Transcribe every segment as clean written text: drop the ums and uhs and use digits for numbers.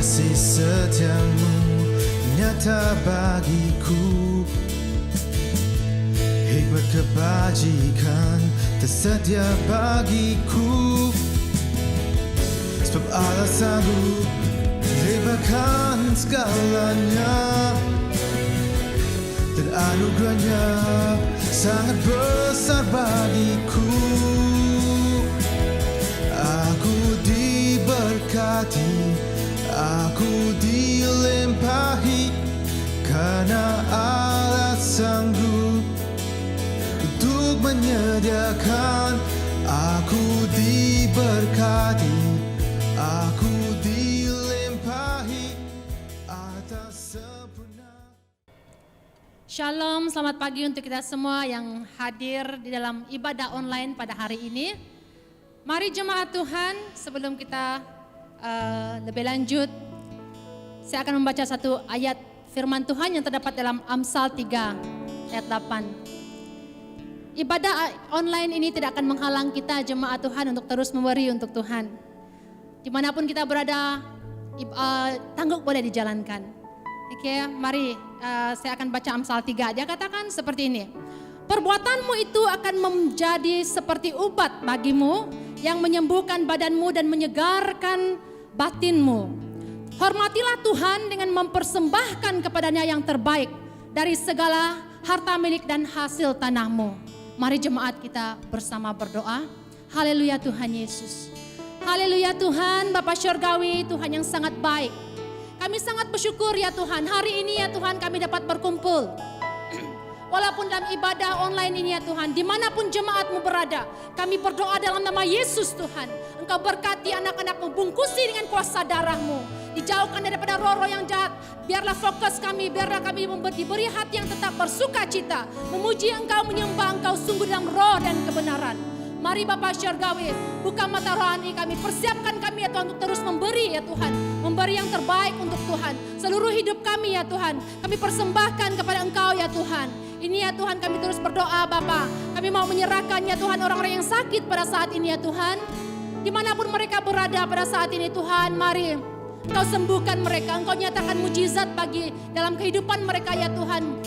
kasih setiamu nyata bagiku. Hikmat kebajikan tersedia bagiku. Sebab Allah sanggup limpahkan segalanya, dan anugerahnya sangat besar bagiku. Aku diberkati, aku dilimpahi, karena Allah sanggup untuk menyediakan. Aku diberkati, aku dilimpahi atas sempurna. Shalom, selamat pagi untuk kita semua yang hadir di dalam ibadah online pada hari ini. Mari jemaat Tuhan, sebelum kita lebih lanjut, saya akan membaca satu ayat firman Tuhan yang terdapat dalam Amsal 3 ayat 8. Ibadah online ini tidak akan menghalang kita jemaat Tuhan untuk terus memberi untuk Tuhan. Dimanapun kita berada, tangguk boleh dijalankan. Oke, mari saya akan baca Amsal 3. Dia katakan seperti ini. Perbuatanmu itu akan menjadi seperti obat bagimu yang menyembuhkan badanmu dan menyegarkan batinmu. Hormatilah Tuhan dengan mempersembahkan kepadanya yang terbaik dari segala harta milik dan hasil tanahmu. Mari jemaat kita bersama berdoa. Haleluya Tuhan Yesus. Haleluya Tuhan, Bapa Syurgawi, Tuhan yang sangat baik. Kami sangat bersyukur ya Tuhan, hari ini ya Tuhan kami dapat berkumpul. Walaupun dalam ibadah online ini ya Tuhan, dimanapun jemaat-Mu berada, kami berdoa dalam nama Yesus Tuhan. Engkau berkati anak-anak-Mu, bungkusi dengan kuasa darah-Mu. Dijauhkan daripada roh-roh yang jahat. Biarlah fokus kami, biarlah kami diberi hati yang tetap bersuka cita. Memuji Engkau, menyembah Engkau sungguh dalam roh dan kebenaran. Mari Bapa Syurgawi, buka mata rohani kami, persiapkan kami ya Tuhan untuk terus memberi ya Tuhan. Memberi yang terbaik untuk Tuhan. Seluruh hidup kami ya Tuhan, kami persembahkan kepada Engkau ya Tuhan. Ini ya Tuhan kami terus berdoa Bapa. Kami mau menyerahkan ya Tuhan orang-orang yang sakit pada saat ini ya Tuhan. Dimanapun mereka berada pada saat ini Tuhan, mari Engkau sembuhkan mereka. Engkau nyatakan mujizat bagi dalam kehidupan mereka ya Tuhan.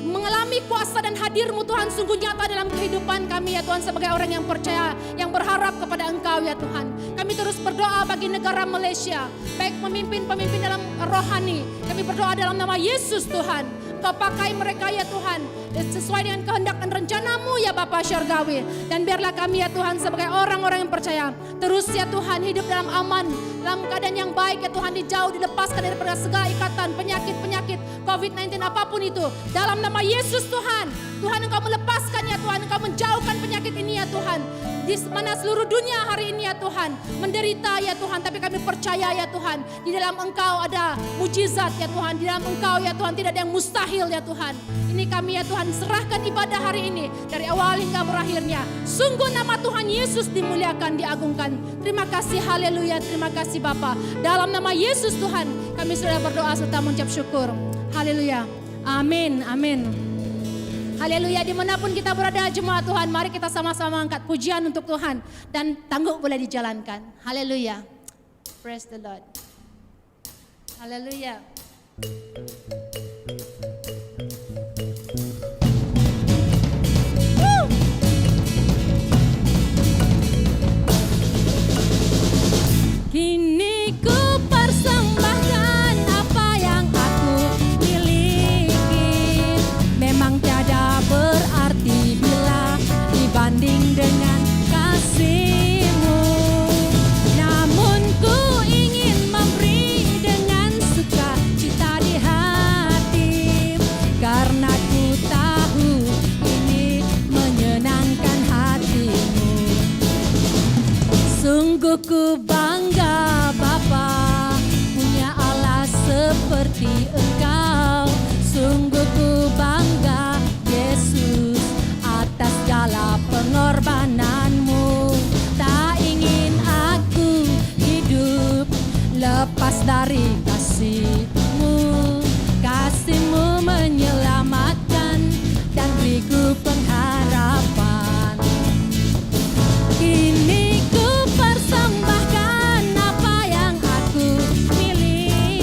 Mengalami kuasa dan hadir-Mu Tuhan sungguh nyata dalam kehidupan kami ya Tuhan sebagai orang yang percaya, yang berharap kepada Engkau ya Tuhan. Kami terus berdoa bagi negara Malaysia, baik pemimpin-pemimpin dalam rohani. Kami berdoa dalam nama Yesus Tuhan. Engkau pakai mereka ya Tuhan sesuai dengan kehendak dan rencana-Mu ya Bapa Syurgawi. Dan biarlah kami ya Tuhan sebagai orang-orang yang percaya terus ya Tuhan hidup dalam aman, dalam keadaan yang baik ya Tuhan, dijauh, dilepaskan daripada segala ikatan, penyakit-penyakit, COVID-19 apapun itu. Dalam nama Yesus Tuhan, Tuhan Engkau melepaskan ya Tuhan, Engkau menjauhkan penyakit ini ya Tuhan. Di mana seluruh dunia hari ini ya Tuhan menderita ya Tuhan, tapi kami percaya ya Tuhan, di dalam Engkau ada mujizat ya Tuhan, di dalam Engkau ya Tuhan tidak ada yang mustahil ya Tuhan. Ini kami ya Tuhan serahkan ibadah hari ini dari awal hingga berakhirnya. Sungguh nama Tuhan Yesus dimuliakan, diagungkan. Terima kasih, haleluya, terima kasih Bapa. Dalam nama Yesus Tuhan kami sudah berdoa serta mengucap syukur. Haleluya, amin, amin. Haleluya, dimanapun kita berada jemaat Tuhan, mari kita sama-sama angkat pujian untuk Tuhan. Dan tangguk boleh dijalankan. Haleluya, praise the Lord. Haleluya. Kini ku persembahkan apa yang aku miliki. Memang tiada berarti bila dibanding dengan kasih-Mu. Namun ku ingin memberi dengan sukacita di hati, karena ku tahu ini menyenangkan hati-Mu. Sungguh ku bangga Bapa punya Allah seperti Engkau. Sungguh ku bangga Yesus atas segala pengorbanan-Mu. Tak ingin aku hidup lepas dari kasih-Mu. Kasih-Mu menyelamatkan dan beriku pengharapan. Kini ku persembahkan apa yang aku miliki.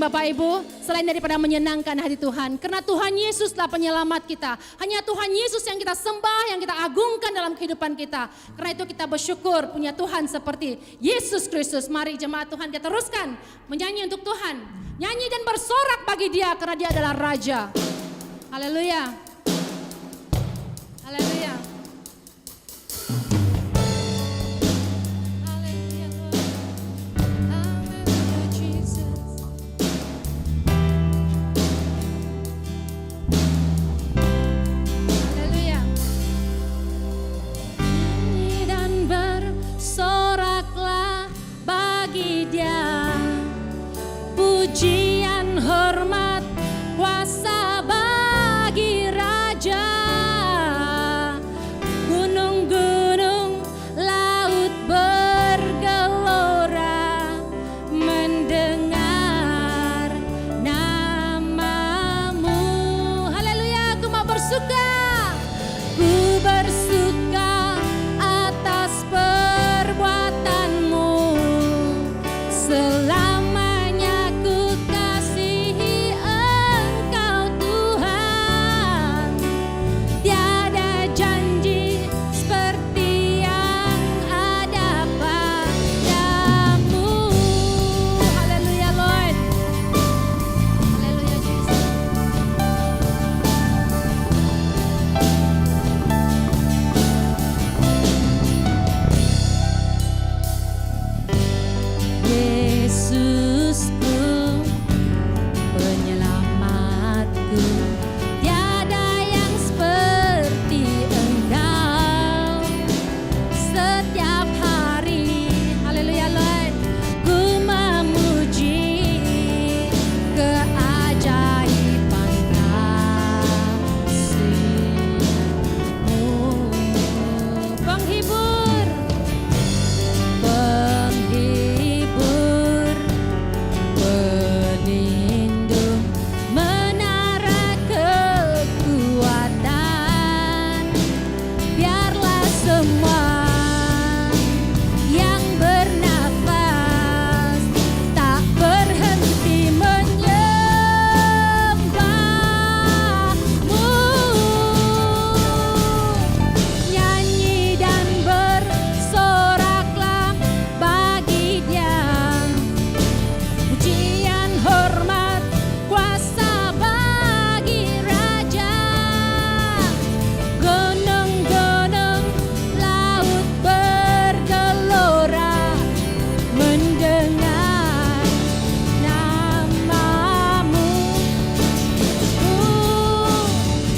Bapak Ibu, selain daripada menyenangkan hati Tuhan, karena Tuhan Yesuslah penyelamat kita. Hanya Tuhan Yesus yang kita sembah, yang kita agungkan dalam kehidupan kita. Karena itu kita bersyukur punya Tuhan seperti Yesus Kristus. Mari jemaat Tuhan kita teruskan menyanyi untuk Tuhan. Nyanyi dan bersorak bagi Dia karena Dia adalah Raja. Haleluya. Haleluya. Haleluya Tuhan. Haleluya Jesus. Haleluya. Nyanyi dan bersoraklah bagi Dia. Pujian, hormat, kuasa bagi Raja. Gunung-gunung, laut bergelora mendengar namamu. Haleluya, aku mau bersuka. Ku bersuka atas perbuatanmu. Selamanya ku kasihi Engkau Tuhan. Tiada janji seperti yang ada padamu. Haleluya Lord. Haleluya Jesus. Yesusku, penyelamatku, tiada yang seperti Engkau. Setiap hari, haleluya Lord, ku memuji keajaiban kasih-Mu. Penghibur, penghibur, pelindung, menara kekuatan. Biarlah semua yang bernafas tak berhenti menyembah-Mu. Nyanyi dan bersoraklah bagi Dia. Pujian, hormat, kuasa bagi Raja. Gunung-gunung, laut bergelora mendengar namamu.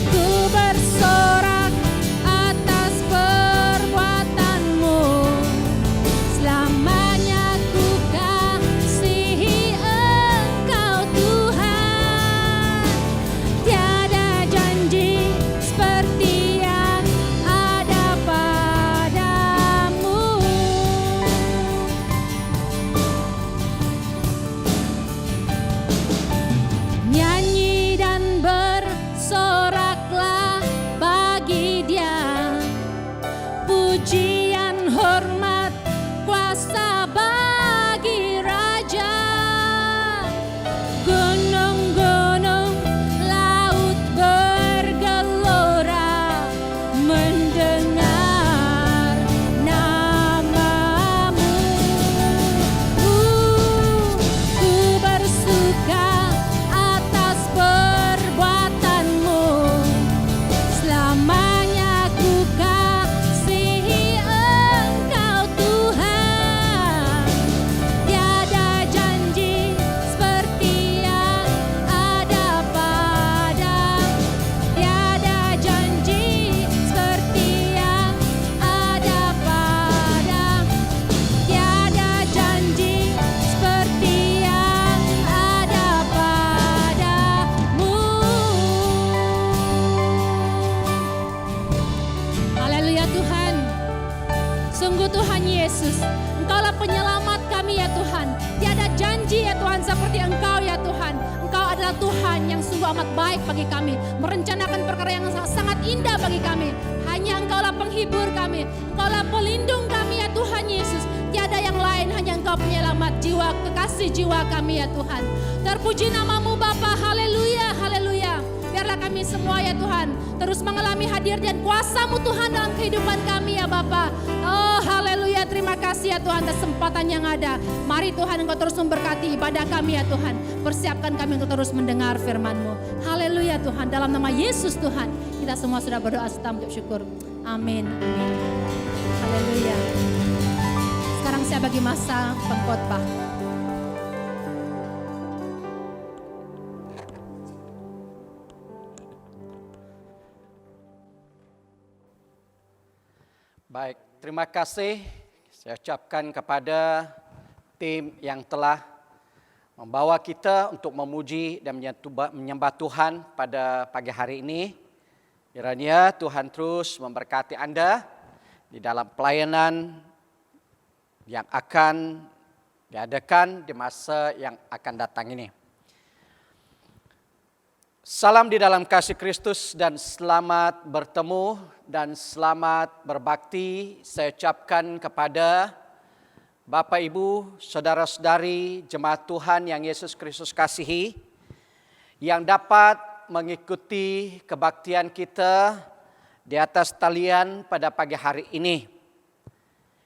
Ku bersorak atas perbuatanmu. Selamanya ku kasihi Engkau Tuhan. Tiada janji seperti yang ada padamu. Nyanyi dan bersoraklah bagi Dia. Pujian, hormat, kuasa bagi Raja. Gunung-gunung, laut bergelora mendengar namamu. Ku bersuka atas perbuatanmu. Selamanya ku kasihi Engkau Tuhan. Tiada janji seperti yang ada tiada janji seperti yang ada tiada janji seperti yang ada padamu. Haleluya Tuhan. Sungguh Tuhan Yesus, Engkaulah penyelamat kami ya Tuhan. Tiada janji ya Tuhan seperti Engkau ya Tuhan. Engkau adalah Tuhan yang sungguh amat baik bagi kami. Merencanakan perkara yang sangat indah bagi kami. Hanya Engkaulah penghibur kami. Engkaulah pelindung kami ya Tuhan Yesus. tiada yang lain, hanya Engkau penyelamat jiwa, kekasih jiwa kami ya Tuhan. Terpuji namamu Bapa, haleluya, haleluya. Biarlah kami semua ya Tuhan terus mengalami hadir dan kuasa-Mu Tuhan dalam kehidupan kami ya Bapa. Oh haleluya, terima kasih ya Tuhan atas kesempatan yang ada. Mari Tuhan Engkau terus memberkati ibadah kami ya Tuhan. Persiapkan kami untuk terus mendengar firman-Mu. Haleluya Tuhan, dalam nama Yesus Tuhan. Kita semua sudah berdoa serta mengucap syukur. Amin, amin. Haleluya. Sekarang saya bagi masa pengkhotbah. Baik, terima kasih saya ucapkan kepada tim yang telah membawa kita untuk memuji dan menyembah Tuhan pada pagi hari ini. Kiranya Tuhan terus memberkati Anda di dalam pelayanan yang akan diadakan di masa yang akan datang ini. Salam di dalam kasih Kristus dan selamat bertemu dan selamat berbakti saya ucapkan kepada Bapak Ibu, Saudara-saudari, jemaat Tuhan yang Yesus Kristus kasihi, yang dapat mengikuti kebaktian kita di atas talian pada pagi hari ini.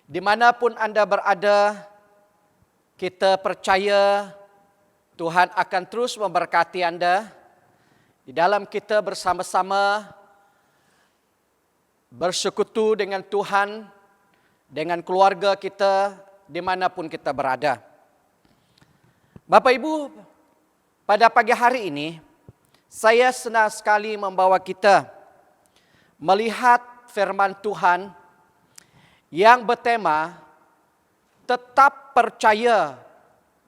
Dimanapun Anda berada, kita percaya Tuhan akan terus memberkati Anda. Di dalam kita bersama-sama bersekutu dengan Tuhan, dengan keluarga kita, dimanapun kita berada. Bapak Ibu, pada pagi hari ini, saya senang sekali membawa kita melihat firman Tuhan yang bertema tetap percaya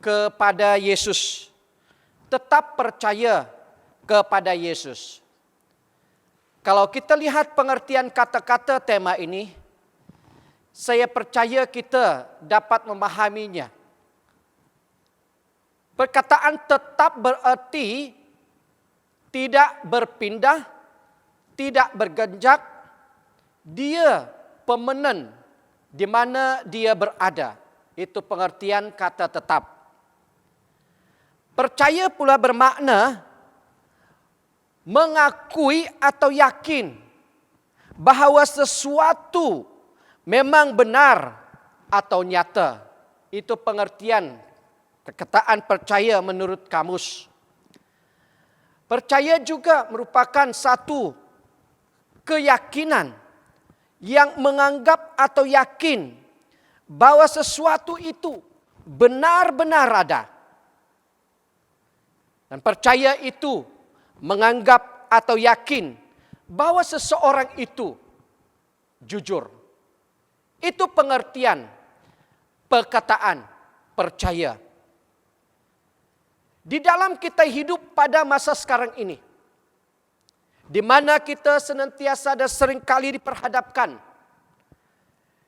kepada Yesus. Tetap percaya kepada Yesus. Kalau kita lihat pengertian kata-kata tema ini, saya percaya kita dapat memahaminya. Perkataan tetap berarti tidak berpindah, tidak bergenjak, dia permanen di mana dia berada. Itu pengertian kata tetap. Percaya pula bermakna mengakui atau yakin bahawa sesuatu memang benar atau nyata. Itu pengertian perkataan percaya menurut kamus. Percaya juga merupakan satu keyakinan yang menganggap atau yakin bahawa sesuatu itu benar-benar ada. Dan percaya itu menganggap atau yakin bahwa seseorang itu jujur. Itu pengertian perkataan percaya. Di dalam kita hidup pada masa sekarang ini, di mana kita senantiasa dan seringkali diperhadapkan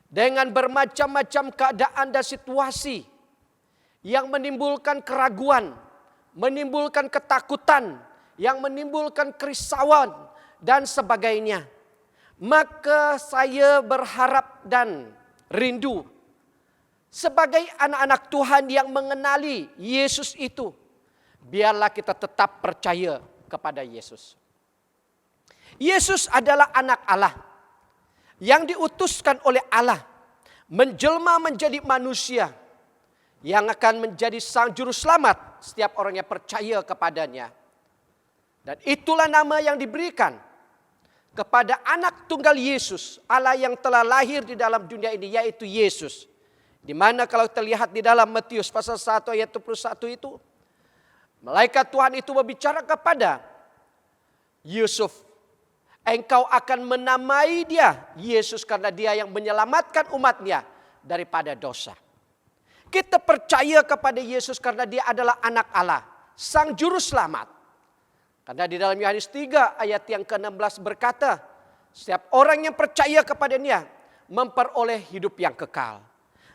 dengan bermacam-macam keadaan dan situasi yang menimbulkan keraguan, menimbulkan ketakutan, yang menimbulkan kerisauan dan sebagainya. Maka saya berharap dan rindu sebagai anak-anak Tuhan yang mengenali Yesus itu, biarlah kita tetap percaya kepada Yesus. Yesus adalah anak Allah yang diutuskan oleh Allah menjelma menjadi manusia yang akan menjadi sang juru selamat setiap orang yang percaya kepadanya. Dan itulah nama yang diberikan kepada anak tunggal Yesus, Allah yang telah lahir di dalam dunia ini, yaitu Yesus. Di mana kalau kita lihat di dalam Matius pasal 1 ayat 21 itu, malaikat Tuhan itu berbicara kepada Yusuf, engkau akan menamai dia Yesus karena dia yang menyelamatkan umatnya daripada dosa. Kita percaya kepada Yesus karena dia adalah anak Allah, sang juru selamat. Karena di dalam Yohanes 3 ayat yang ke-16 berkata, setiap orang yang percaya kepadanya memperoleh hidup yang kekal.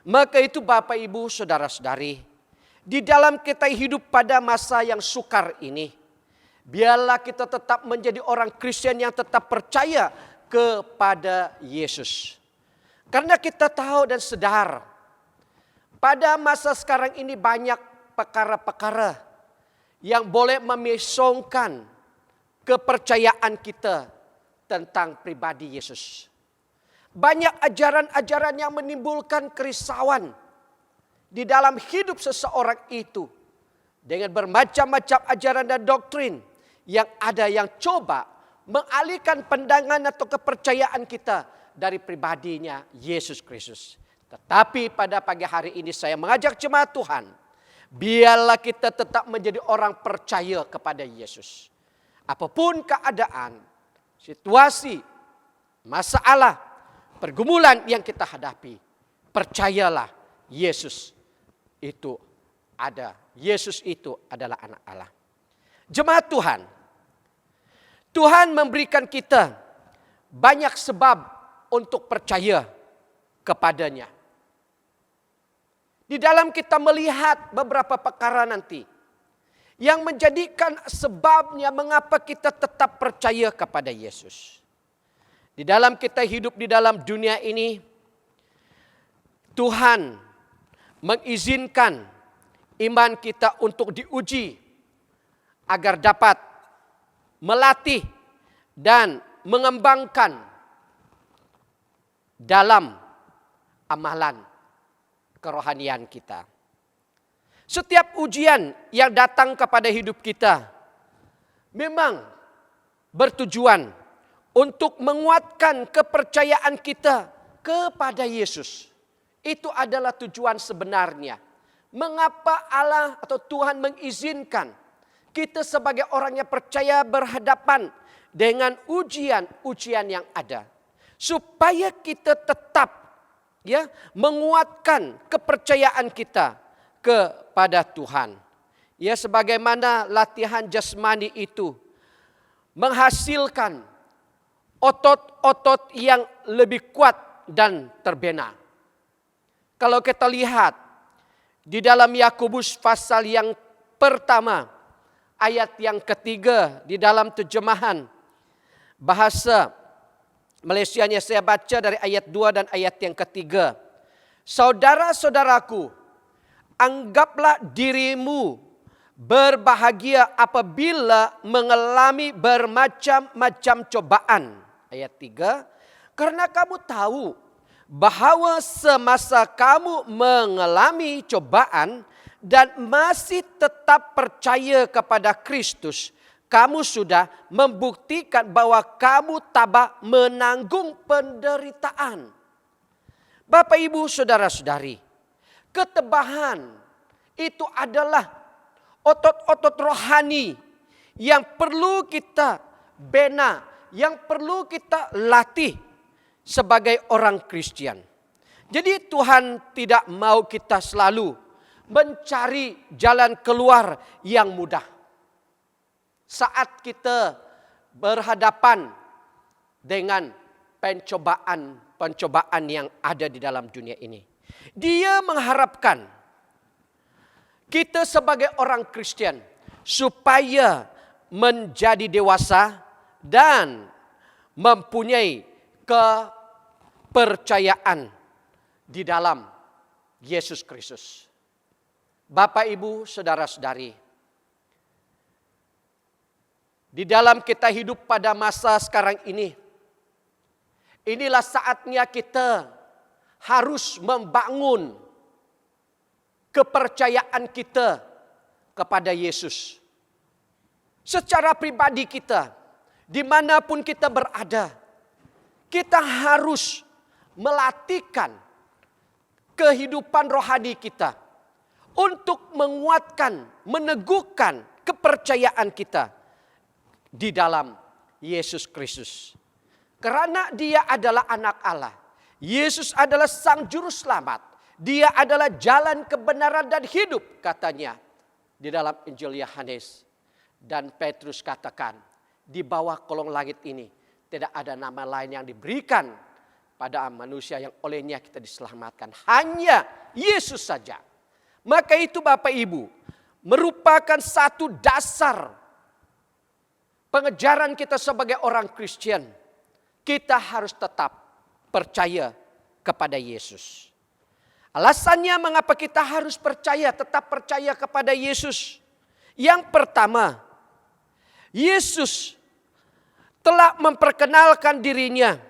Maka itu Bapak Ibu Saudara-saudari, di dalam kita hidup pada masa yang sukar ini, biarlah kita tetap menjadi orang Kristen yang tetap percaya kepada Yesus. Karena kita tahu dan sadar pada masa sekarang ini banyak perkara-perkara yang boleh memesongkan kepercayaan kita tentang pribadi Yesus. Banyak ajaran-ajaran yang menimbulkan kerisauan di dalam hidup seseorang itu. Dengan bermacam-macam ajaran dan doktrin yang ada yang coba mengalihkan pandangan atau kepercayaan kita dari pribadinya Yesus Kristus. Tetapi pada pagi hari ini saya mengajak jemaat Tuhan, biarlah kita tetap menjadi orang percaya kepada Yesus. Apapun keadaan, situasi, masalah, pergumulan yang kita hadapi, percayalah Yesus itu ada. Yesus itu adalah anak Allah. Jemaat Tuhan, Tuhan memberikan kita banyak sebab untuk percaya kepadanya. Di dalam kita melihat beberapa perkara nanti yang menjadikan sebabnya mengapa kita tetap percaya kepada Yesus. Di dalam kita hidup di dalam dunia ini, Tuhan mengizinkan iman kita untuk diuji agar dapat melatih dan mengembangkan dalam amalan kerohanian kita. Setiap ujian yang datang kepada hidup kita memang bertujuan untuk menguatkan kepercayaan kita kepada Yesus. Itu adalah tujuan sebenarnya. Mengapa Allah atau Tuhan mengizinkan kita sebagai orang yang percaya berhadapan dengan ujian-ujian yang ada. Supaya kita tetap menguatkan kepercayaan kita kepada Tuhan. Ya, sebagaimana latihan jasmani itu menghasilkan otot-otot yang lebih kuat dan terbena. Kalau kita lihat di dalam Yakobus pasal yang pertama, ayat yang ketiga di dalam terjemahan bahasa Malaysianya saya baca dari ayat 2 dan ayat yang ketiga. Saudara-saudaraku, anggaplah dirimu berbahagia apabila mengalami bermacam-macam cobaan. Ayat 3, karena kamu tahu bahwa semasa kamu mengalami cobaan dan masih tetap percaya kepada Kristus, kamu sudah membuktikan bahwa kamu tabah menanggung penderitaan. Bapak, Ibu, saudara-saudari, ketebahan itu adalah otot-otot rohani yang perlu kita bina, yang perlu kita latih sebagai orang Kristen. Jadi Tuhan tidak mau kita selalu mencari jalan keluar yang mudah. Saat kita berhadapan dengan pencobaan yang ada di dalam dunia ini. Dia mengharapkan kita sebagai orang Kristen supaya menjadi dewasa dan mempunyai kepercayaan di dalam Yesus Kristus. Bapak, Ibu, saudara-saudari, di dalam kita hidup pada masa sekarang ini, inilah saatnya kita harus membangun kepercayaan kita kepada Yesus. Secara pribadi kita, dimanapun kita berada, kita harus melatihkan kehidupan rohani kita untuk menguatkan, meneguhkan kepercayaan kita di dalam Yesus Kristus. Karena Dia adalah anak Allah. Yesus adalah Sang Juru Selamat. Dia adalah jalan kebenaran dan hidup, katanya di dalam Injil Yohanes. Dan Petrus katakan, di bawah kolong langit ini tidak ada nama lain yang diberikan pada manusia yang olehnya kita diselamatkan. Hanya Yesus saja. Maka itu Bapak Ibu merupakan satu dasar pengejaran kita sebagai orang Kristen. Kita harus tetap percaya kepada Yesus. Alasannya mengapa kita harus percaya, tetap percaya kepada Yesus. Yang pertama, Yesus telah memperkenalkan dirinya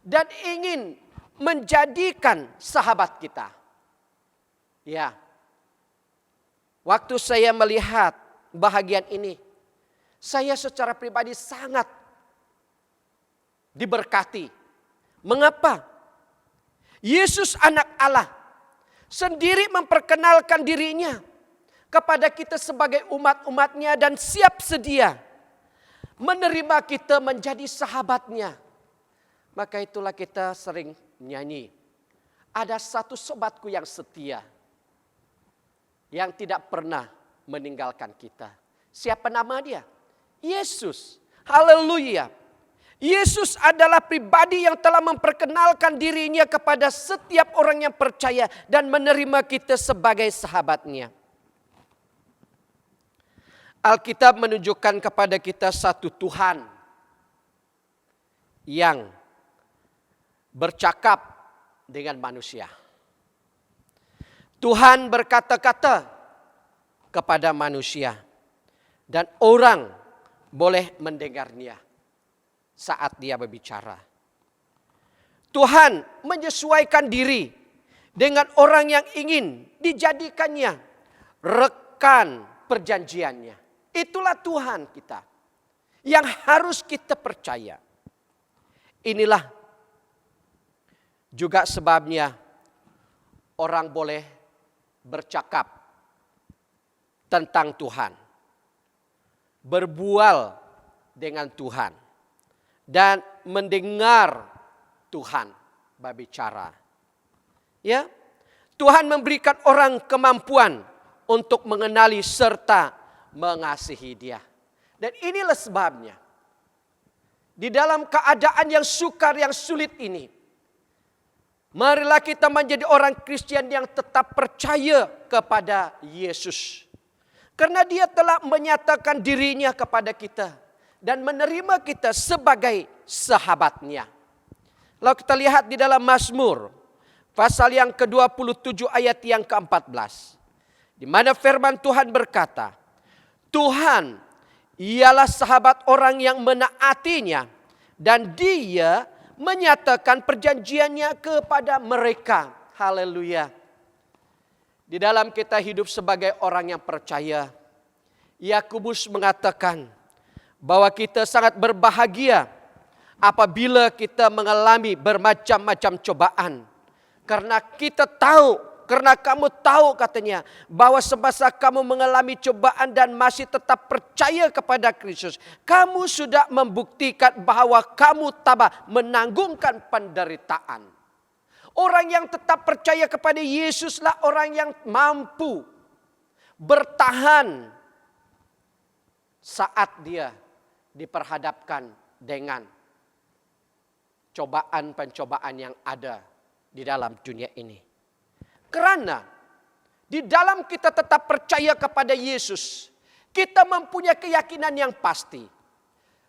dan ingin menjadikan sahabat kita. Ya, waktu saya melihat bahagian ini, saya secara pribadi sangat diberkati. Mengapa? Yesus anak Allah sendiri memperkenalkan dirinya kepada kita sebagai umat-umatnya dan siap sedia menerima kita menjadi sahabatnya. Maka itulah kita sering nyanyi. Ada satu sobatku yang setia, yang tidak pernah meninggalkan kita. Siapa nama dia? Yesus. Haleluya. Yesus adalah pribadi yang telah memperkenalkan dirinya kepada setiap orang yang percaya dan menerima kita sebagai sahabatnya. Alkitab menunjukkan kepada kita satu Tuhan yang bercakap dengan manusia. Tuhan berkata-kata kepada manusia dan orang boleh mendengarnya saat dia berbicara. Tuhan menyesuaikan diri dengan orang yang ingin dijadikannya rekan perjanjiannya. Itulah Tuhan kita yang harus kita percaya. Inilah juga sebabnya orang boleh bercakap tentang Tuhan, berbual dengan Tuhan, dan mendengar Tuhan berbicara. Ya, Tuhan memberikan orang kemampuan untuk mengenali serta mengasihi Dia. Dan inilah sebabnya di dalam keadaan yang sukar, yang sulit ini, marilah kita menjadi orang Kristen yang tetap percaya kepada Yesus. Karena Dia telah menyatakan dirinya kepada kita dan menerima kita sebagai sahabatnya. Lalu kita lihat di dalam Mazmur pasal yang ke-27 ayat yang ke-14. Di mana firman Tuhan berkata, Tuhan ialah sahabat orang yang menaatinya dan Dia menyatakan perjanjiannya kepada mereka. Haleluya. Di dalam kita hidup sebagai orang yang percaya, Yakobus mengatakan bahwa kita sangat berbahagia apabila kita mengalami bermacam-macam cobaan. Karena kita tahu, karena kamu tahu katanya bahwa semasa kamu mengalami cobaan dan masih tetap percaya kepada Kristus, kamu sudah membuktikan bahwa kamu tabah menanggungkan penderitaan. Orang yang tetap percaya kepada Yesuslah orang yang mampu bertahan saat dia diperhadapkan dengan cobaan-pencobaan yang ada di dalam dunia ini. Karena di dalam kita tetap percaya kepada Yesus, kita mempunyai keyakinan yang pasti.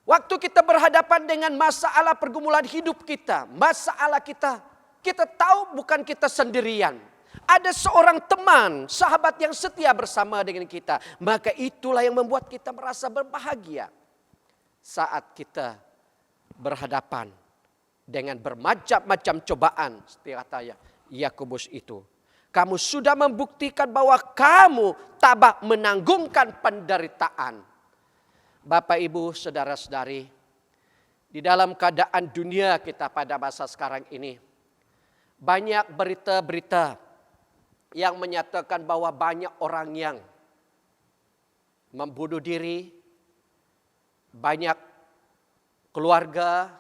Waktu kita berhadapan dengan masalah pergumulan hidup kita, masalah kita tahu bukan kita sendirian. Ada seorang teman, sahabat yang setia bersama dengan kita. Maka itulah yang membuat kita merasa berbahagia saat kita berhadapan dengan bermacam-macam cobaan. Seperti kata Yakobus itu. Kamu sudah membuktikan bahwa kamu tabah menanggungkan penderitaan. Bapak, Ibu, saudara-saudari, di dalam keadaan dunia kita pada masa sekarang ini, banyak berita-berita yang menyatakan bahwa banyak orang yang membunuh diri, banyak keluarga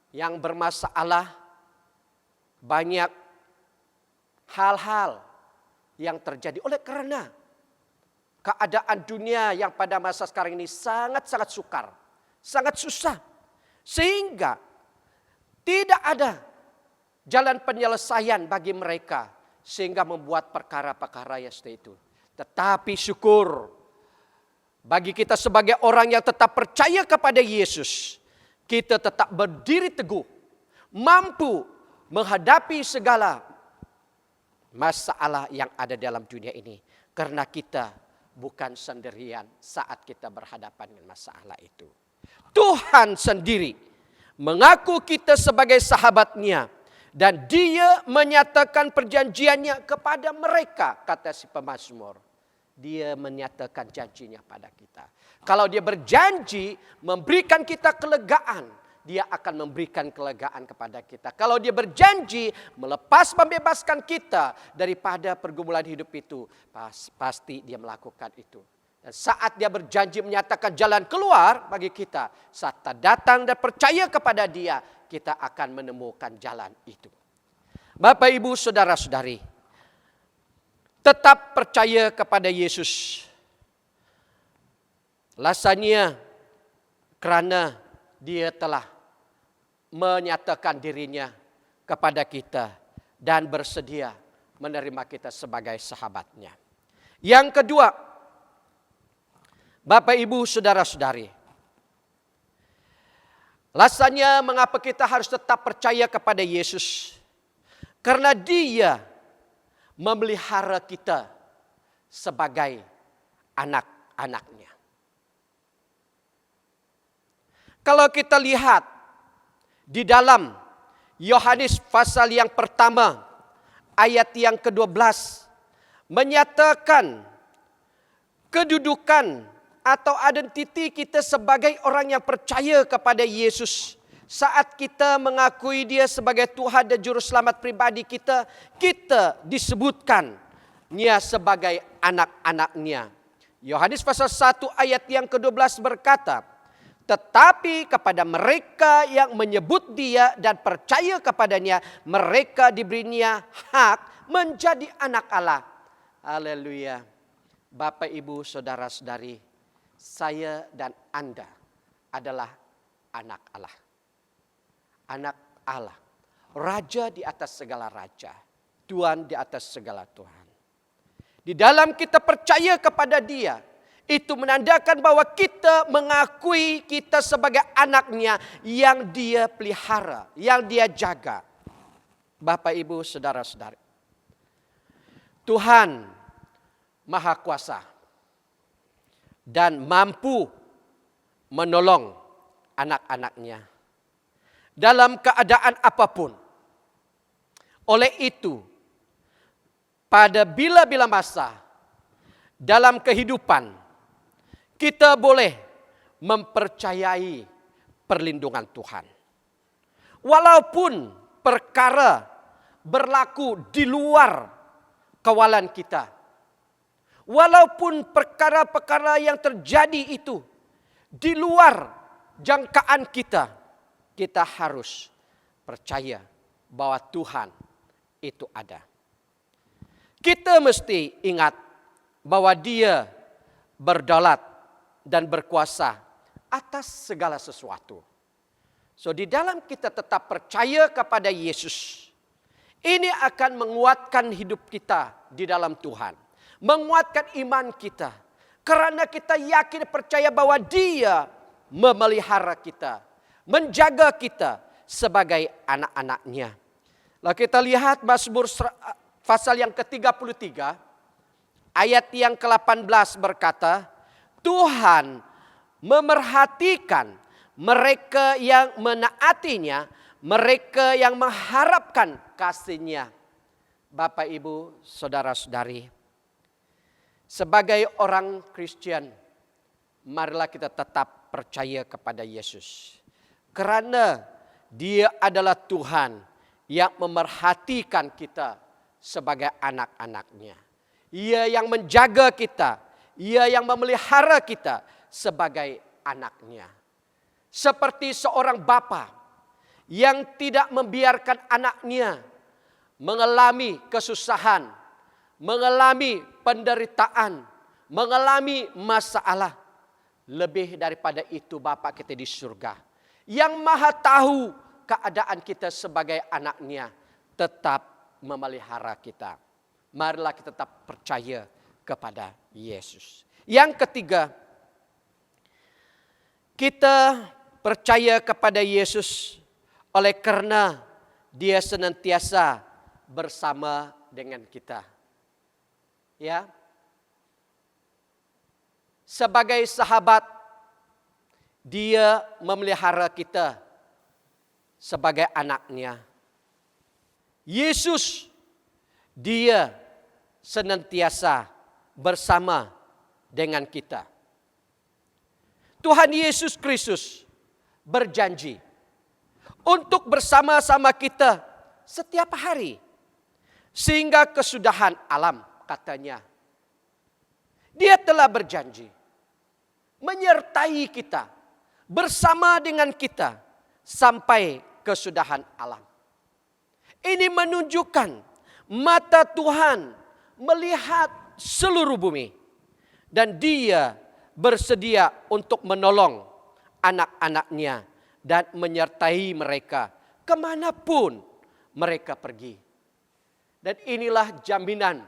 yang bermasalah, banyak hal-hal yang terjadi oleh karena keadaan dunia yang pada masa sekarang ini sangat-sangat sukar, sangat susah. Sehingga tidak ada jalan penyelesaian bagi mereka. Sehingga membuat perkara-perkara yang seperti itu. Tetapi syukur bagi kita sebagai orang yang tetap percaya kepada Yesus. Kita tetap berdiri teguh, mampu menghadapi segala masalah yang ada dalam dunia ini. Karena kita bukan sendirian saat kita berhadapan dengan masalah itu. Tuhan sendiri mengaku kita sebagai sahabatnya. Dan dia menyatakan perjanjiannya kepada mereka, kata si pemazmur. Dia menyatakan janjinya pada kita. Kalau dia berjanji memberikan kita kelegaan, dia akan memberikan kelegaan kepada kita. Kalau dia berjanji membebaskan kita daripada pergumulan hidup itu, pasti dia melakukan itu. Dan saat dia berjanji menyatakan jalan keluar bagi kita, saat kita datang dan percaya kepada dia, kita akan menemukan jalan itu. Bapak, Ibu, Saudara-saudari, tetap percaya kepada Yesus. Alasannya kerana dia telah menyatakan dirinya kepada kita dan bersedia menerima kita sebagai sahabatnya. Yang kedua, Bapak, Ibu, Saudara-saudari, alasannya mengapa kita harus tetap percaya kepada Yesus. Karena dia memelihara kita sebagai anak-anaknya. Kalau kita lihat di dalam Yohanes pasal yang pertama, ayat yang ke-12, menyatakan kedudukan atau identiti kita sebagai orang yang percaya kepada Yesus. Saat kita mengakui dia sebagai Tuhan dan Juru Selamat pribadi kita, kita disebutkannya sebagai anak-anaknya. Yohanes pasal 1 ayat yang ke-12 berkata, tetapi kepada mereka yang menyebut dia dan percaya kepadanya, mereka diberinya hak menjadi anak Allah. Haleluya. Bapak, Ibu, Saudara-saudari, saya dan Anda adalah anak Allah. Anak Allah. Raja di atas segala raja. Tuhan di atas segala Tuhan. Di dalam kita percaya kepada dia, itu menandakan bahwa kita mengakui kita sebagai anaknya yang dia pelihara, yang dia jaga. Bapak, Ibu, Saudara-saudari, Tuhan Maha Kuasa dan mampu menolong anak-anaknya dalam keadaan apapun. Oleh itu, pada bila-bila masa dalam kehidupan, kita boleh mempercayai perlindungan Tuhan. Walaupun perkara berlaku di luar kawalan kita. Walaupun perkara-perkara yang terjadi itu di luar jangkaan kita, kita harus percaya bahwa Tuhan itu ada. Kita mesti ingat bahwa dia berdaulat dan berkuasa atas segala sesuatu. So di dalam kita tetap percaya kepada Yesus, ini akan menguatkan hidup kita di dalam Tuhan. Menguatkan iman kita. Karena kita yakin percaya bahwa dia memelihara kita. Menjaga kita sebagai anak-anaknya. Lalu kita lihat Mazmur pasal yang ke-33. Ayat yang ke-18 berkata, Tuhan memerhatikan mereka yang menaatinya, mereka yang mengharapkan kasih-Nya. Bapak, Ibu, Saudara-saudari, sebagai orang Kristen, marilah kita tetap percaya kepada Yesus. Karena dia adalah Tuhan yang memerhatikan kita sebagai anak-anaknya. Ia yang menjaga kita. Ia yang memelihara kita sebagai anaknya. Seperti seorang bapa yang tidak membiarkan anaknya mengalami kesusahan, mengalami penderitaan, mengalami masalah. Lebih daripada itu Bapa kita di surga, yang maha tahu keadaan kita sebagai anaknya, tetap memelihara kita. Marilah kita tetap percaya kepada Yesus. Yang ketiga, kita percaya kepada Yesus oleh karena dia senantiasa bersama dengan kita. Ya. Sebagai sahabat, dia memelihara kita sebagai anaknya. Yesus, dia senantiasa bersama dengan kita. Tuhan Yesus Kristus berjanji untuk bersama-sama kita setiap hari. Sehingga kesudahan alam, katanya. Dia telah berjanji menyertai kita, bersama dengan kita sampai kesudahan alam. Ini menunjukkan mata Tuhan melihat seluruh bumi. Dan dia bersedia untuk menolong anak-anaknya dan menyertai mereka kemanapun mereka pergi. Dan inilah jaminan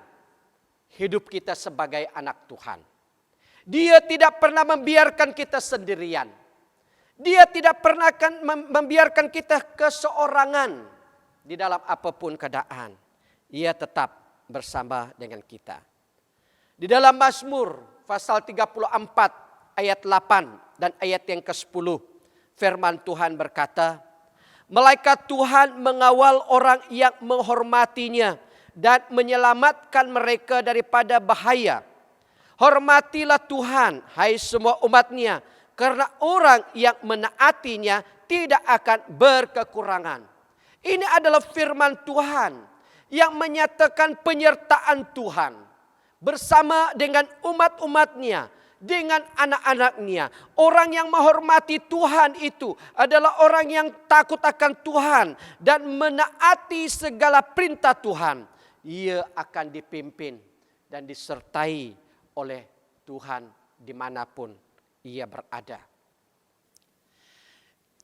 hidup kita sebagai anak Tuhan. Dia tidak pernah membiarkan kita sendirian. Dia tidak pernah akan membiarkan kita keseorangan di dalam apapun keadaan. Ia tetap bersama dengan kita. Di dalam Mazmur pasal 34 ayat 8 dan ayat yang ke-10, firman Tuhan berkata, malaikat Tuhan mengawal orang yang menghormatinya dan menyelamatkan mereka daripada bahaya. Hormatilah Tuhan, hai semua umatnya, karena orang yang menaatinya tidak akan berkekurangan. Ini adalah firman Tuhan yang menyatakan penyertaan Tuhan bersama dengan umat-umatnya, dengan anak-anaknya. Orang yang menghormati Tuhan itu adalah orang yang takut akan Tuhan dan menaati segala perintah Tuhan. Ia akan dipimpin dan disertai oleh Tuhan dimanapun ia berada.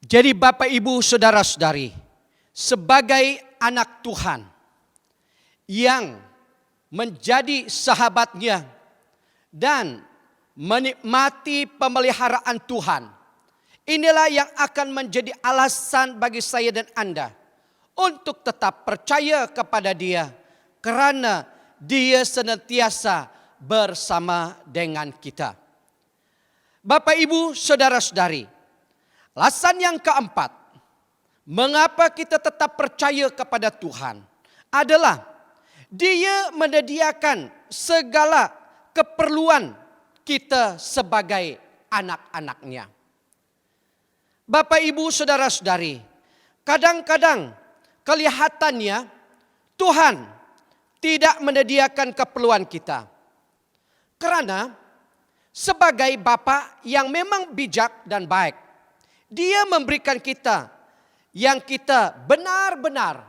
Jadi Bapak Ibu Saudara-saudari, sebagai anak Tuhan yang menjadi sahabatnya dan menikmati pemeliharaan Tuhan, inilah yang akan menjadi alasan bagi saya dan Anda untuk tetap percaya kepada Dia, karena Dia senantiasa bersama dengan kita. Bapak Ibu Saudara-saudari, alasan yang keempat mengapa kita tetap percaya kepada Tuhan adalah Dia menyediakan segala keperluan kita sebagai anak-anaknya. Bapak Ibu Saudara-saudari, kadang-kadang kelihatannya Tuhan tidak menyediakan keperluan kita. Karena sebagai Bapa yang memang bijak dan baik, Dia memberikan kita yang kita benar-benar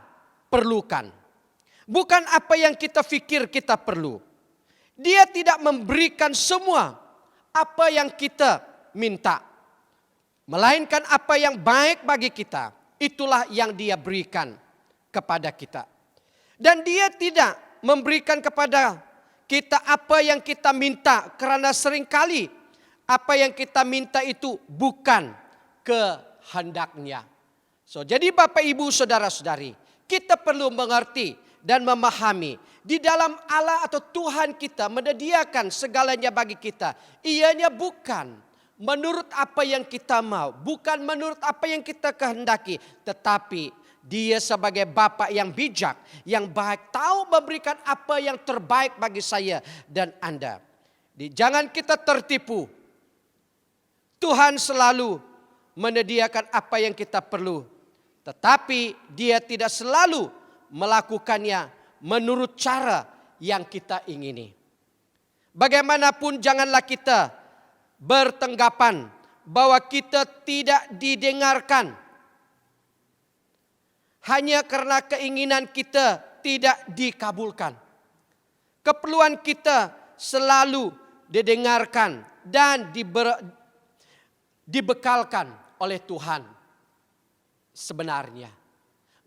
perlukan. Bukan apa yang kita pikir kita perlu. Dia tidak memberikan semua apa yang kita minta. Melainkan apa yang baik bagi kita, itulah yang Dia berikan kepada kita. Dan Dia tidak memberikan kepada kita apa yang kita minta, karena seringkali apa yang kita minta itu bukan kehendaknya. Jadi Bapak Ibu Saudara-saudari, kita perlu mengerti dan memahami di dalam Allah atau Tuhan kita menyediakan segalanya bagi kita. Ianya bukan menurut apa yang kita mau, bukan menurut apa yang kita kehendaki, tetapi Dia sebagai Bapa yang bijak, yang baik, tahu memberikan apa yang terbaik bagi saya dan Anda. Jangan kita tertipu. Tuhan selalu menyediakan apa yang kita perlu, tetapi Dia tidak selalu melakukannya menurut cara yang kita ingini. Bagaimanapun janganlah kita bertanggapan bahwa kita tidak didengarkan hanya karena keinginan kita tidak dikabulkan. Keperluan kita selalu didengarkan dan dibekalkan oleh Tuhan sebenarnya.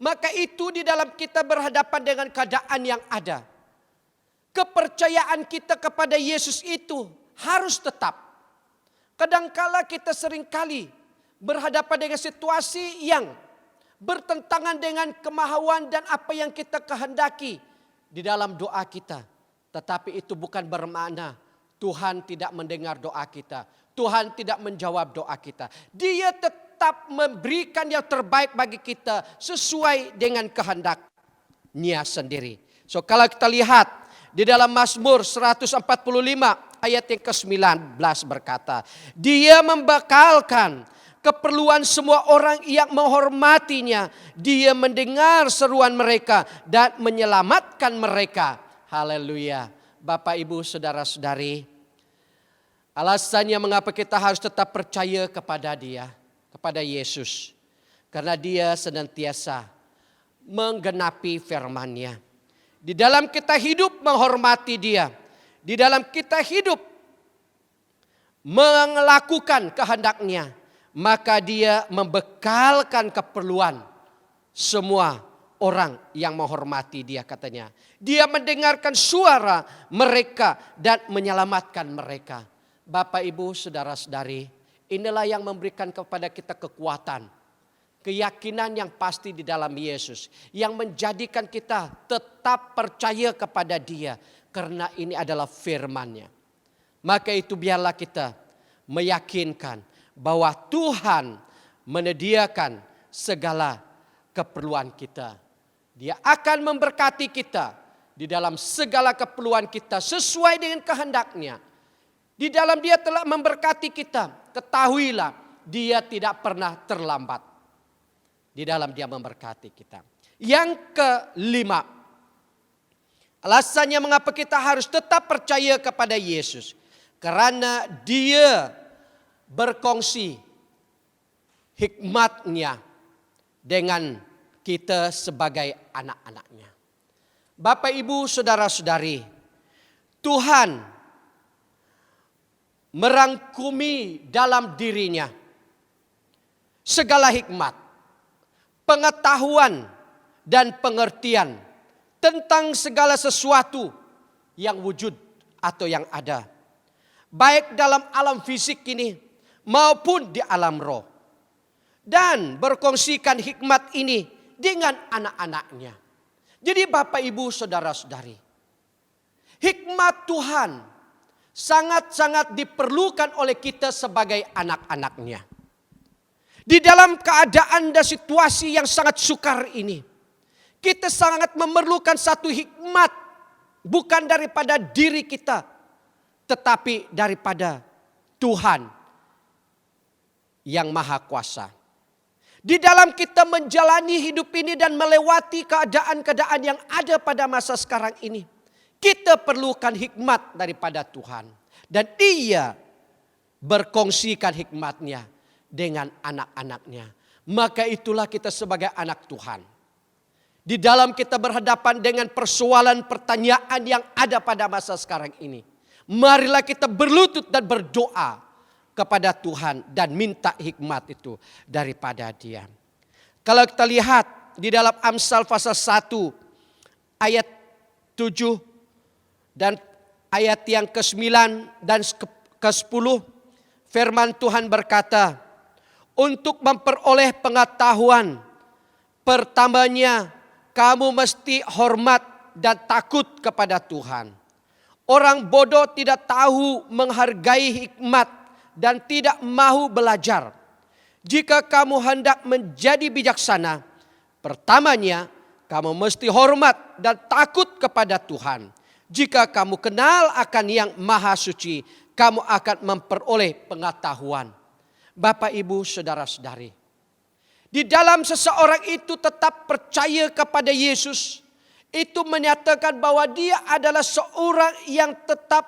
Maka itu di dalam kita berhadapan dengan keadaan yang ada, kepercayaan kita kepada Yesus itu harus tetap. Kadangkala kita seringkali berhadapan dengan situasi yang bertentangan dengan kemauan dan apa yang kita kehendaki di dalam doa kita. Tetapi itu bukan bermakna Tuhan tidak mendengar doa kita. Tuhan tidak menjawab doa kita. Dia tetap memberikan yang terbaik bagi kita sesuai dengan kehendaknya sendiri. So kalau kita lihat di dalam Mazmur 145 ayat yang ke-19 berkata, Dia membekalkan keperluan semua orang yang menghormatinya. Dia mendengar seruan mereka dan menyelamatkan mereka. Haleluya. Bapak, Ibu, saudara-saudari, alasannya mengapa kita harus tetap percaya kepada Dia, kepada Yesus. Karena Dia senantiasa menggenapi firman-Nya. Di dalam kita hidup menghormati Dia. Di dalam kita hidup melakukan kehendak-Nya. Maka Dia membekalkan keperluan semua orang yang menghormati Dia, katanya. Dia mendengarkan suara mereka dan menyelamatkan mereka. Bapak, Ibu, saudara-saudari, inilah yang memberikan kepada kita kekuatan, keyakinan yang pasti di dalam Yesus, yang menjadikan kita tetap percaya kepada Dia, karena ini adalah firman-Nya. Maka itu biarlah kita meyakinkan bahwa Tuhan menyediakan segala keperluan kita. Dia akan memberkati kita di dalam segala keperluan kita sesuai dengan kehendak-Nya. Di dalam Dia telah memberkati kita. Ketahuilah, Dia tidak pernah terlambat. Di dalam Dia memberkati kita. Yang kelima, alasannya mengapa kita harus tetap percaya kepada Yesus. Karena Dia berkongsi hikmat-Nya dengan kita sebagai anak-anak-Nya. Bapak, Ibu, saudara-saudari, Tuhan merangkumi dalam diri-Nya segala hikmat, pengetahuan dan pengertian tentang segala sesuatu yang wujud atau yang ada. Baik dalam alam fisik ini maupun di alam roh. Dan berkongsikan hikmat ini dengan anak-anak-Nya. Jadi Bapak, Ibu, saudara-saudari, hikmat Tuhan sangat-sangat diperlukan oleh kita sebagai anak-anak-Nya. Di dalam keadaan dan situasi yang sangat sukar ini, kita sangat memerlukan satu hikmat, bukan daripada diri kita, tetapi daripada Tuhan yang Maha Kuasa. Di dalam kita menjalani hidup ini dan melewati keadaan-keadaan yang ada pada masa sekarang ini, kita perlukan hikmat daripada Tuhan. Dan Dia berkongsikan hikmat-Nya dengan anak-anak-Nya. Maka itulah kita sebagai anak Tuhan. Di dalam kita berhadapan dengan persoalan pertanyaan yang ada pada masa sekarang ini, marilah kita berlutut dan berdoa kepada Tuhan dan minta hikmat itu daripada Dia. Kalau kita lihat di dalam Amsal pasal 1 ayat 7 dan ayat yang ke-9 dan ke-10, firman Tuhan berkata, untuk memperoleh pengetahuan, pertamanya kamu mesti hormat dan takut kepada Tuhan. Orang bodoh tidak tahu menghargai hikmat dan tidak mahu belajar. Jika kamu hendak menjadi bijaksana, pertamanya kamu mesti hormat dan takut kepada Tuhan. Jika kamu kenal akan Yang Maha Suci, kamu akan memperoleh pengetahuan. Bapak, Ibu, saudara-saudari, di dalam seseorang itu tetap percaya kepada Yesus, itu menyatakan bahwa dia adalah seorang yang tetap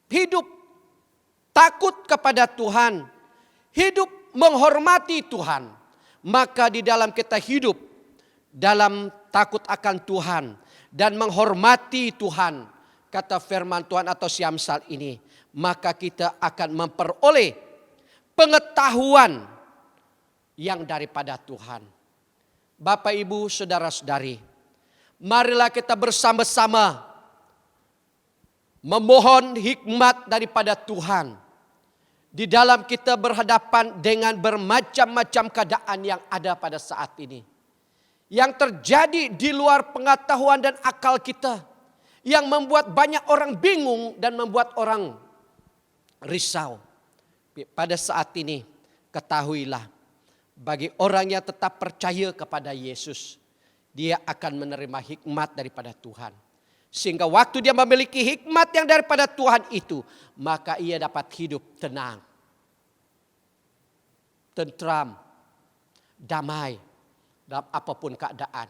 hidup takut kepada Tuhan, hidup menghormati Tuhan. Maka di dalam kita hidup dalam takut akan Tuhan dan menghormati Tuhan, kata firman Tuhan atau si Amsal ini, maka kita akan memperoleh pengetahuan yang daripada Tuhan. Bapak, Ibu, saudara-saudari, marilah kita bersama-sama memohon hikmat daripada Tuhan. Di dalam kita berhadapan dengan bermacam-macam keadaan yang ada pada saat ini. yang terjadi di luar pengetahuan dan akal kita, yang membuat banyak orang bingung dan membuat orang risau. Pada saat ini ketahuilah, bagi orang yang tetap percaya kepada Yesus, dia akan menerima hikmat daripada Tuhan. Sehingga waktu dia memiliki hikmat yang daripada Tuhan itu, maka ia dapat hidup tenang, tentram, damai dalam apapun keadaan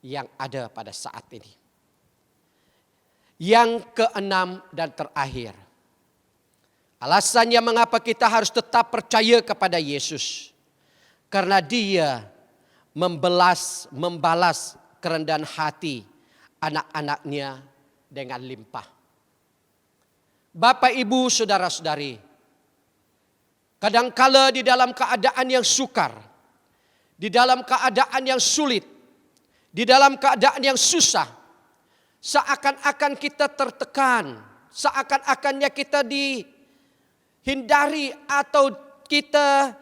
yang ada pada saat ini. Yang keenam dan terakhir, alasannya mengapa kita harus tetap percaya kepada Yesus. Karena dia membalas kerendahan hati anak-anaknya dengan limpah. Bapak, Ibu, saudara-saudari, kadangkala di dalam keadaan yang sukar, di dalam keadaan yang sulit, di dalam keadaan yang susah, seakan-akan kita tertekan, seakan-akannya kita dihindari atau kita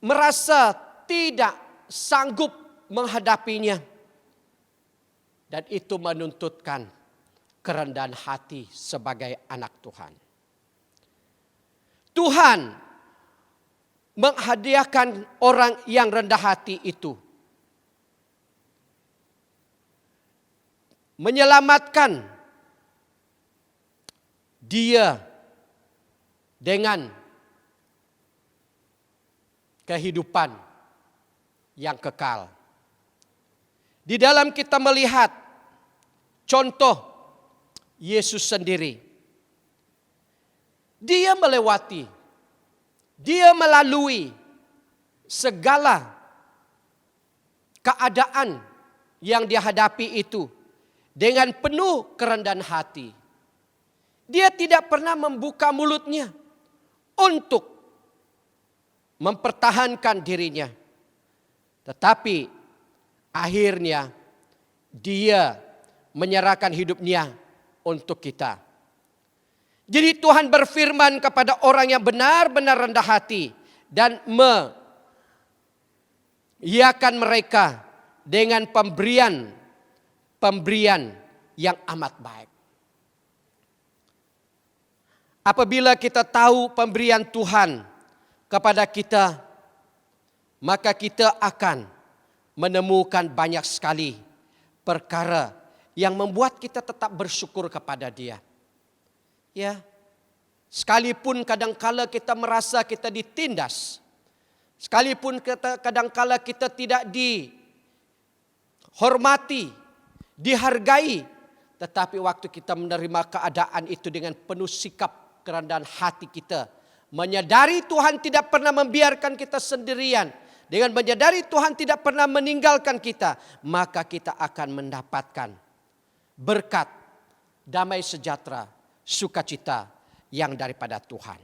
merasa tidak sanggup menghadapinya. Dan itu menuntutkan kerendahan hati sebagai anak Tuhan. Tuhan menghadiahkan orang yang rendah hati itu, menyelamatkan dia dengan kehidupan yang kekal. Di dalam kita melihat contoh Yesus sendiri. Dia melewati, dia melalui segala keadaan yang dihadapi itu dengan penuh kerendahan hati. Dia tidak pernah membuka mulutnya untuk mempertahankan dirinya. Tetapi akhirnya dia menyerahkan hidupnya untuk kita. Jadi Tuhan berfirman kepada orang yang benar-benar rendah hati dan mengiyakan mereka dengan pemberian yang amat baik. Apabila kita tahu pemberian Tuhan kepada kita, maka kita akan menemukan banyak sekali perkara yang membuat kita tetap bersyukur kepada Dia. Ya, sekalipun kadangkala kita merasa kita ditindas, sekalipun kadangkala kita tidak dihormati, dihargai, tetapi waktu kita menerima keadaan itu dengan penuh sikap kerendahan hati kita, menyadari Tuhan tidak pernah membiarkan kita sendirian, dengan menyadari Tuhan tidak pernah meninggalkan kita, maka kita akan mendapatkan berkat, damai sejahtera, sukacita yang daripada Tuhan.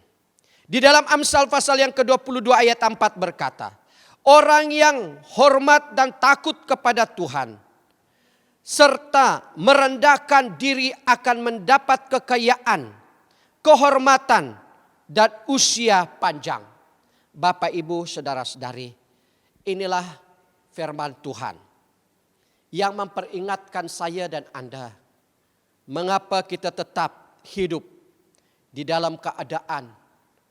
Di dalam Amsal pasal yang ke-22 ayat 4 berkata, orang yang hormat dan takut kepada Tuhan serta merendahkan diri akan mendapat kekayaan, kehormatan, dan usia panjang. Bapak, Ibu, saudara-saudari, inilah firman Tuhan yang memperingatkan saya dan Anda mengapa kita tetap hidup di dalam keadaan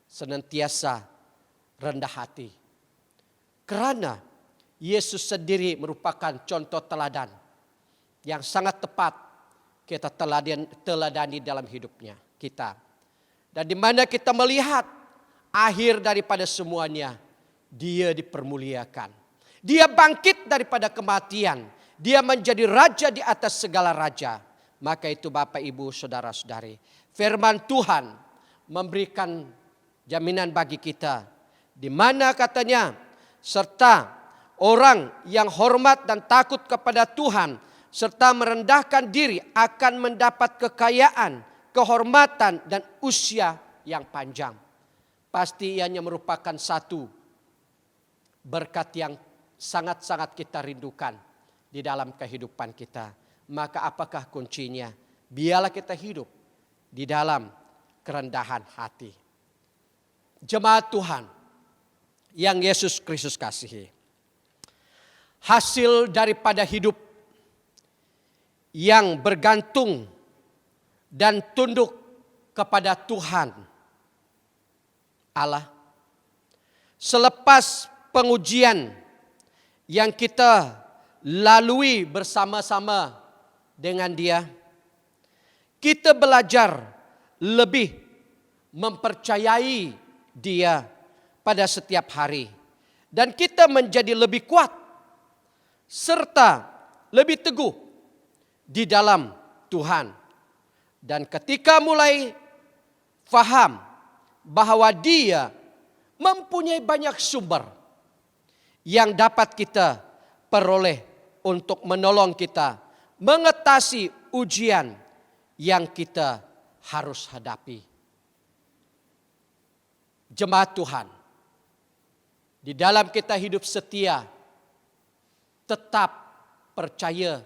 senantiasa rendah hati. Karena Yesus sendiri merupakan contoh teladan yang sangat tepat kita teladani dalam hidupnya kita. Dan di mana kita melihat akhir daripada semuanya, dia dipermuliakan. Dia bangkit daripada kematian. Dia menjadi raja di atas segala raja. Maka itu Bapak, Ibu, saudara-saudari, firman Tuhan memberikan jaminan bagi kita. Di mana katanya, serta orang yang hormat dan takut kepada Tuhan, serta merendahkan diri akan mendapat kekayaan, kehormatan, dan usia yang panjang. Pasti ianya merupakan satu berkat yang sangat-sangat kita rindukan di dalam kehidupan kita. Maka apakah kuncinya? Biarlah kita hidup di dalam kerendahan hati. Jemaat Tuhan yang Yesus Kristus kasihi. hasil daripada hidup yang bergantung dan tunduk kepada Tuhan Allah. Selepas pengujian yang kita lalui bersama-sama dengan Dia, kita belajar lebih mempercayai Dia pada setiap hari. Dan kita menjadi lebih kuat serta lebih teguh di dalam Tuhan. Dan ketika mulai faham bahwa Dia mempunyai banyak sumber yang dapat kita peroleh untuk menolong kita mengatasi ujian yang kita harus hadapi. Jemaat Tuhan, di dalam kita hidup setia, tetap percaya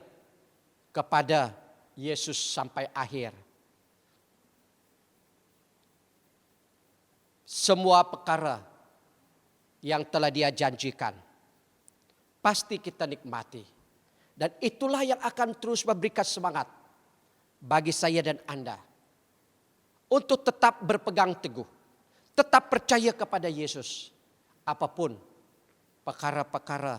kepada Yesus sampai akhir. Semua perkara yang telah Dia janjikan pasti kita nikmati. Dan itulah yang akan terus memberikan semangat bagi saya dan Anda untuk tetap berpegang teguh, tetap percaya kepada Yesus. Apapun perkara-perkara,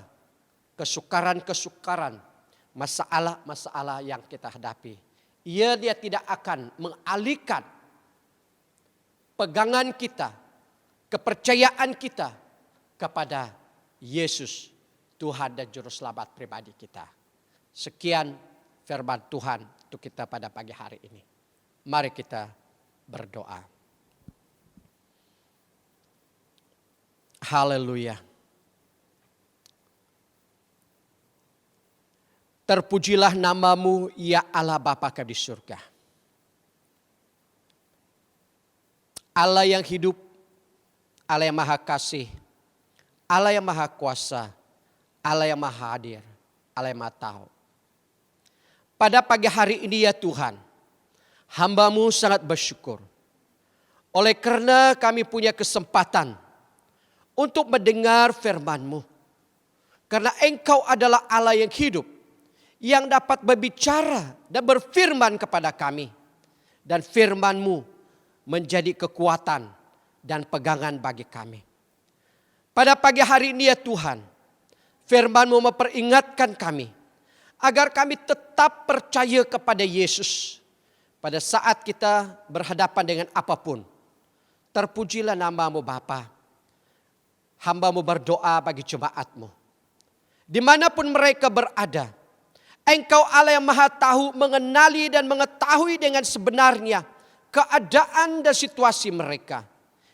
kesukaran-kesukaran, masalah-masalah yang kita hadapi, Dia tidak akan mengalihkan pegangan kita, kepercayaan kita kepada Yesus, Tuhan dan Juru Selamat pribadi kita. Sekian firman Tuhan untuk kita pada pagi hari ini. Mari kita berdoa. Haleluya. Terpujilah nama-Mu ya Allah Bapa kami di surga. Allah yang hidup, Allah yang maha kasih, Allah yang maha kuasa, Allah yang maha hadir, Allah yang maha tahu. Pada pagi hari ini ya Tuhan, hamba-Mu sangat bersyukur. Oleh karena kami punya kesempatan untuk mendengar firman-Mu. Karena Engkau adalah Allah yang hidup, yang dapat berbicara dan berfirman kepada kami. Dan firman-Mu menjadi kekuatan dan pegangan bagi kami. Pada pagi hari ini ya Tuhan, firman-Mu memperingatkan kami agar kami tetap percaya kepada Yesus pada saat kita berhadapan dengan apapun. Terpujilah nama-Mu Bapa. Hamba-Mu berdoa bagi jemaat-Mu. Dimanapun mereka berada, Engkau Allah yang maha tahu, mengenali dan mengetahui dengan sebenarnya keadaan dan situasi mereka.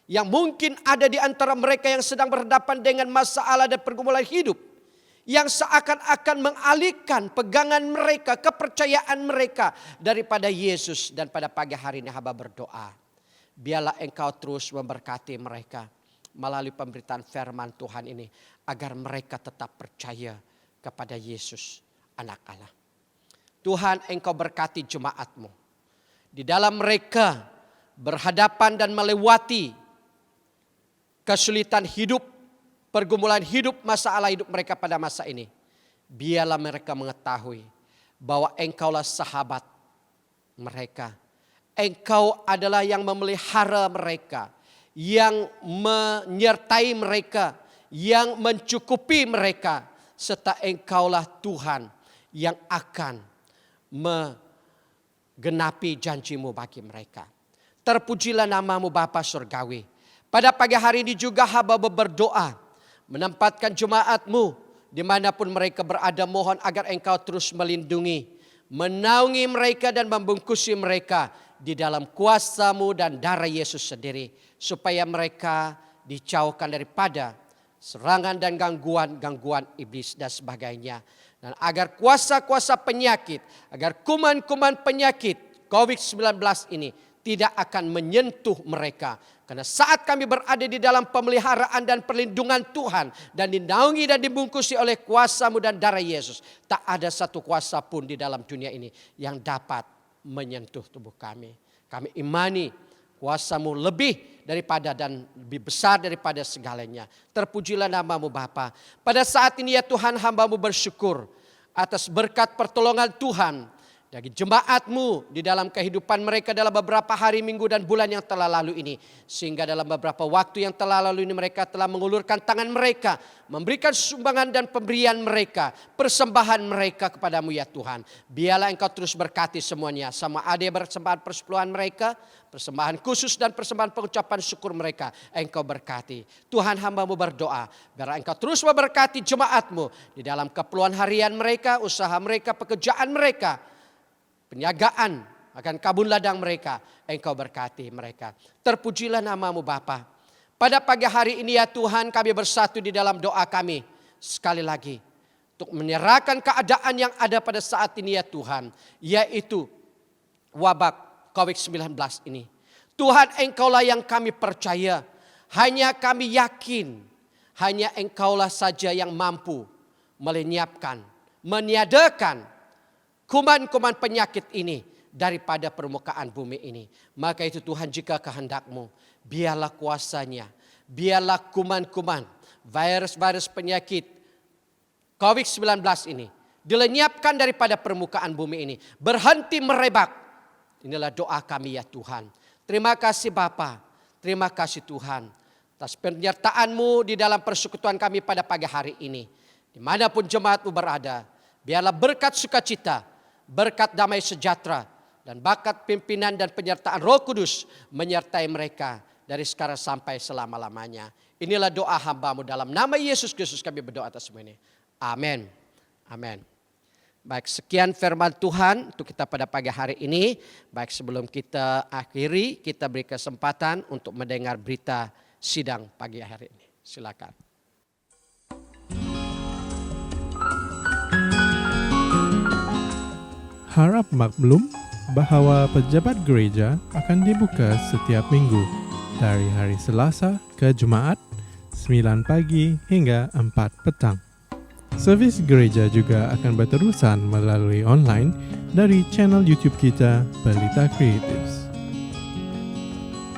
Yang mungkin ada di antara mereka yang sedang berhadapan dengan masalah dan pergumulan hidup. Yang seakan-akan mengalihkan pegangan mereka, kepercayaan mereka daripada Yesus. Dan pada pagi hari ini hamba berdoa, biarlah Engkau terus memberkati mereka melalui pemberitaan firman Tuhan ini, agar mereka tetap percaya kepada Yesus, anak Allah. Tuhan, Engkau berkati jemaat-Mu. Di dalam mereka berhadapan dan melewati kesulitan hidup, pergumulan hidup, masalah hidup mereka pada masa ini. Biarlah mereka mengetahui bahwa Engkaulah sahabat mereka. Engkau adalah yang memelihara mereka, yang menyertai mereka, yang mencukupi mereka, serta Engkaulah Tuhan yang akan menggenapi janji-Mu bagi mereka. Terpujilah nama-Mu Bapa Surgawi. Pada pagi hari ini juga hamba berdoa, menempatkan jemaat-Mu dimanapun mereka berada, mohon agar Engkau terus melindungi, menaungi mereka dan membungkusi mereka di dalam kuasa-Mu dan darah Yesus sendiri, supaya mereka dijauhkan daripada serangan dan gangguan iblis dan sebagainya. Dan agar kuasa-kuasa penyakit, agar kuman-kuman penyakit COVID-19 ini tidak akan menyentuh mereka. Karena saat kami berada di dalam pemeliharaan dan perlindungan Tuhan, dan dinaungi dan dibungkusi oleh kuasa-Mu dan darah Yesus, tak ada satu kuasa pun di dalam dunia ini yang dapat menyentuh tubuh kami. Kami imani Kuasa-Mu lebih daripada dan lebih besar daripada segalanya. Terpujilah nama-Mu Bapa. Pada saat ini ya Tuhan, hamba-Mu bersyukur atas berkat pertolongan Tuhan bagi jemaat-Mu di dalam kehidupan mereka dalam beberapa hari, minggu dan bulan yang telah lalu ini. Sehingga dalam beberapa waktu yang telah lalu ini mereka telah mengulurkan tangan mereka, memberikan sumbangan dan pemberian mereka, persembahan mereka kepadamu ya Tuhan. Biarlah Engkau terus berkati semuanya. Sama ada yang persembahan persepuluhan mereka, persembahan khusus dan persembahan pengucapan syukur mereka, Engkau berkati. Tuhan, hamba-Mu berdoa, biar Engkau terus memberkati jemaat-Mu di dalam keperluan harian mereka, usaha mereka, pekerjaan mereka, penyagaan akan kabun ladang mereka, Engkau berkati mereka. Terpujilah nama-Mu Bapa. Pada pagi hari ini ya Tuhan, kami bersatu di dalam doa kami sekali lagi untuk menyerahkan keadaan yang ada pada saat ini ya Tuhan, yaitu wabah COVID-19 ini. Tuhan, Engkaulah yang kami percaya, hanya kami yakin, hanya Engkaulah saja yang mampu melenyapkan, meniadakan kuman-kuman penyakit ini daripada permukaan bumi ini. Maka itu Tuhan, jika kehendak-Mu, biarlah kuasanya, biarlah kuman-kuman, virus-virus penyakit COVID-19 ini dilenyapkan daripada permukaan bumi ini. Berhenti merebak. Inilah doa kami ya Tuhan. Terima kasih Bapa, terima kasih Tuhan atas penyertaan-Mu di dalam persekutuan kami pada pagi hari ini. Dimanapun jemaat-Mu berada, biarlah berkat sukacita, berkat damai sejahtera, dan bakat pimpinan dan penyertaan Roh Kudus menyertai mereka dari sekarang sampai selama-lamanya. Inilah doa hamba-Mu dalam nama Yesus Kristus kami berdoa atas semua ini. Amin. Amin. Baik, sekian firman Tuhan untuk kita pada pagi hari ini. Baik, sebelum kita akhiri, kita beri kesempatan untuk mendengar berita sidang pagi hari ini. Silakan. Harap maklum bahwa pejabat gereja akan dibuka setiap minggu dari hari Selasa ke Jumaat 9 pagi hingga 4 petang. Servis gereja juga akan berterusan melalui online dari channel YouTube kita Pelita Creatives.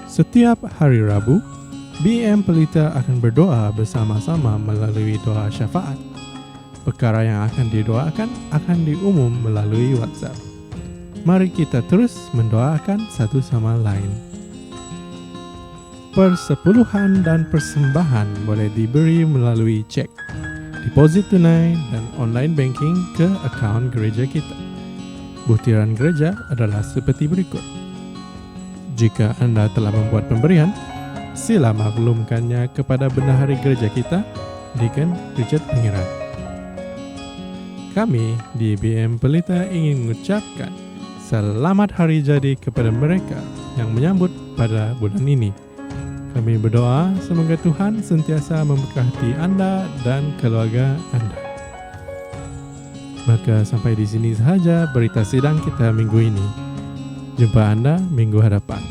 Setiap hari Rabu, BM Pelita akan berdoa bersama-sama melalui doa syafaat. Perkara yang akan didoakan akan diumum melalui WhatsApp. Mari kita terus mendoakan satu sama lain. Persepuluhan dan persembahan boleh diberi melalui cek, deposit tunai dan online banking ke akaun gereja kita. Butiran gereja adalah seperti berikut. Jika Anda telah membuat pemberian, sila maklumkannya kepada bendahari gereja kita, Deacon Richard Pengirat. Kami di BM Pelita ingin mengucapkan selamat hari jadi kepada mereka yang menyambut pada bulan ini. Kami berdoa semoga Tuhan sentiasa memberkati Anda dan keluarga Anda. Maka sampai di sini sahaja berita sidang kita minggu ini. Jumpa Anda minggu hadapan.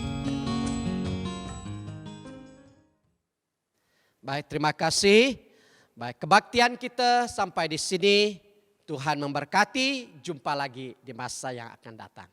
Baik, terima kasih. Baik, kebaktian kita sampai di sini. Tuhan memberkati, jumpa lagi di masa yang akan datang.